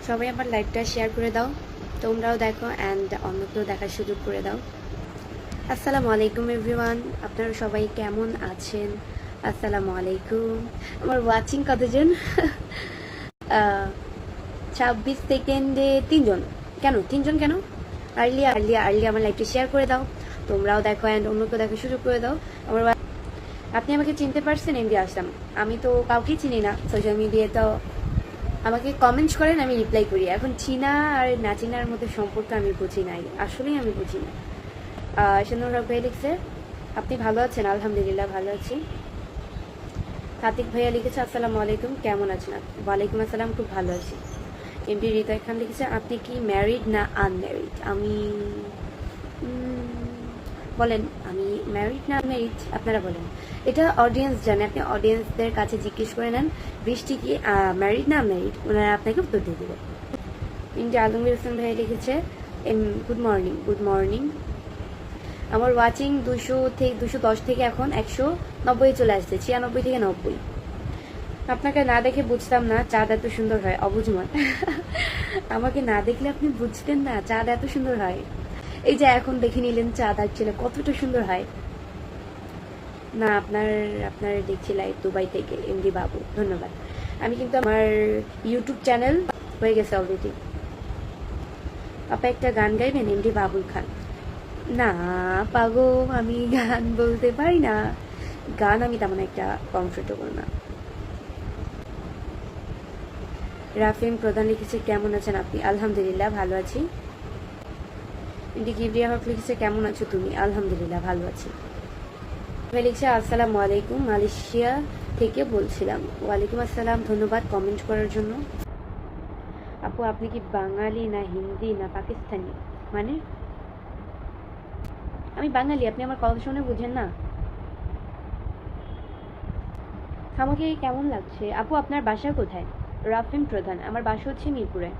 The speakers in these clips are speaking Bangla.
সবাই আমার লাইভটা শেয়ার করে দাও, তোমরাও দেখো অ্যান্ড অন্যকেও দেখার সুযোগ করে দাও। আসসালামু আলাইকুম এভরিওয়ান, আপনারা সবাই কেমন আছেন? আসসালামু আলাইকুম। আমার ওয়াচিং কতজন? 26 সেকেন্ডে 3জন। কেন 3জন কেন? আর্লি আমার লাইভটা শেয়ার করে দাও, তোমরাও দেখো অ্যান্ড অন্যকেও দেখার সুযোগ করে দাও। আপনি আমাকে চিনতে পারছেন? এমডি আসলাম। আমি তো কাউকেই চিনি না সোশ্যাল মিডিয়ায়, তো আমাকে কমেন্টস করেন, আমি রিপ্লাই করি। এখন চিনা আর না চিনার মধ্যে সম্পর্ক আমি বুঝি নাই, আসলেই আমি বুঝি না। শানুর হক ভাই লিখছে আপনি ভালো আছেন? আলহামদুলিল্লাহ ভালো আছি। কাতিক ভাইয়া লিখেছে আসসালামু আলাইকুম, কেমন আছেন? ওয়ালাইকুম আসসালাম, খুব ভালো আছি। এমডি হৃদয় খান লিখেছে আপনি কি ম্যারিড না আনম্যারিড? আমি বলেন, আমি ম্যারিড না আনম্যারিড আপনারা বলেন, এটা অডিয়েন্স জানে। আপনি অডিয়েন্সদের কাছে জিজ্ঞেস করে নেন বৃষ্টি কি ম্যারিড না আনম্যারিড, ওনারা আপনাকে উত্তর দিয়ে দেবে। এমডি আলমগীর হোসেন ভাই লিখেছে গুড মর্নিং। আমার ওয়াচিং 210 থেকে এখন 190 চলে আসছে, 96 থেকে 90। আপনাকে না দেখে বুঝতাম না চাঁদ এত সুন্দর হয়। অবুঝমান। আমাকে না দেখলে আপনি বুঝতেন না চাঁদ এত সুন্দর হয়? এই যে এখন দেখে নিলেন চাঁদ আসলে কতটা সুন্দর হয় না। আপনার দেখছি লাইভ দুবাই থেকে এমডি বাবু, ধন্যবাদ। আমি কিন্তু আমার ইউটিউব চ্যানেল হয়ে গেছে অলরেডি। আপা একটা গান গাইবেন? এমডি বাবুল খান। না পাগো, আমি গান বলতে পারি না, গান আমি তেমন একটা কমফোর্টেবল না। রাফিম প্রধান লিখেছে কেমন আছেন আপনি? আলহামদুলিল্লাহ ভালো আছি। এমডি কিবরিয়া হক লিখেছে কেমন আছো তুমি? আলহামদুলিল্লাহ ভালো আছি। লিখছে আসসালামু আলাইকুম, মালয়েশিয়া থেকে বলছিলাম। ওয়ালাইকুম আসসালাম, ধন্যবাদ কমেন্ট করার জন্য। আপু আপনি কি বাঙালি না হিন্দি না পাকিস্তানি? মানে আমি বাঙালি, আপনি আমার কথা শুনে বুঝেন না? আমাকে কেমন লাগছে? আপু আপনার বাসা কোথায়? রাফিম প্রধান, আমার বাসা হচ্ছে মিরপুরে।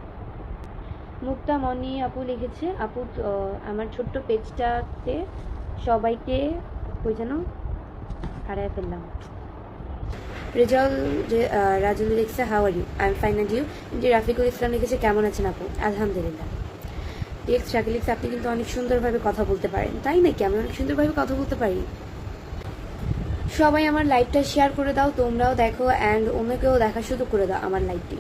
মুক্তামণি আপু লিখেছে আপু আমার ছোট্ট পেজটাতে সবাইকে কই যেন হারায় ফেললাম। রাজুল লিখছে how are you? I am fine and you? Rafikul Islam লিখেছে কেমন আছেন আপু? আলহামদুলিল্লাহ। টেক্স শাকিল লিখছে আপনি কিন্তু অনেক সুন্দরভাবে কথা বলতে পারেন। তাই নাকি? আমি অনেক সুন্দরভাবে কথা বলতে পারি। সবাই আমার লাইভটা শেয়ার করে দাও, তোমরাও দেখো অ্যান্ড অন্যকেও দেখার সুযোগ করে দাও আমার লাইভটি।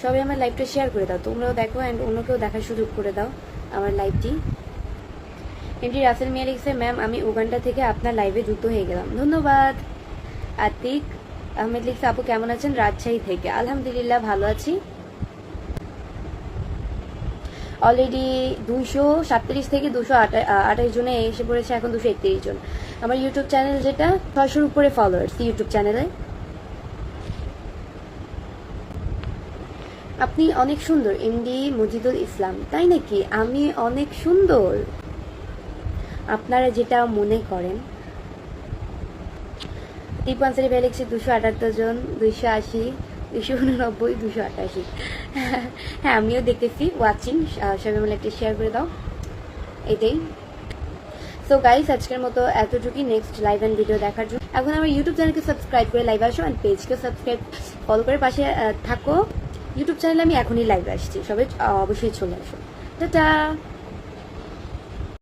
সবাই আমার লাইভটা শেয়ার করে দাও, তোমরাও দেখো অ্যান্ড অন্যকেও দেখার সুযোগ করে দাও আমার লাইভটি। এমডি রাসেল মিয়া লিখছে ম্যাম আমি উগান্ডা থেকে আপনার লাইভে যুক্ত হয়ে গেলাম, ধন্যবাদ। আতিক আহমেদ লিখছে আপু কেমন আছেন? রাজশাহী থেকে। আলহামদুলিল্লাহ ভালো আছি। অলরেডি 237 থেকে 228 জনে এসে পড়েছে, এখন 231 জন। আমার ইউটিউব চ্যানেল যেটা 600-র উপরে ফলোয়ার্স ইউটিউব চ্যানেলে। আপনি অনেক সুন্দর এমডি মজিদুল ইসলাম। তাই নাকি? আমি অনেক সুন্দর? আপনারা যেটা মনে করেন। টিপু আনসারি ভাই লিখছে 278 জন, 280, 289, 288। হ্যাঁ আমিও দেখতেছি, ওয়াচিং। সবাই মিলে একটা শেয়ার করে দাও, এটাই। সো গাইস আজকের মতো এতটুকুই। নেক্সট লাইভ অ্যান্ড ভিডিও দেখার জন্য এখন আমার ইউটিউব চ্যানেলকে সাবস্ক্রাইব করে লাইভ আসো অ্যান্ড পেজকে সাবস্ক্রাইব ফলো করে পাশে থাকো। ইউটিউব চ্যানেলে আমি এখনই লাইভ আসছি, সবাই অবশ্যই চলে আসো। টাটা।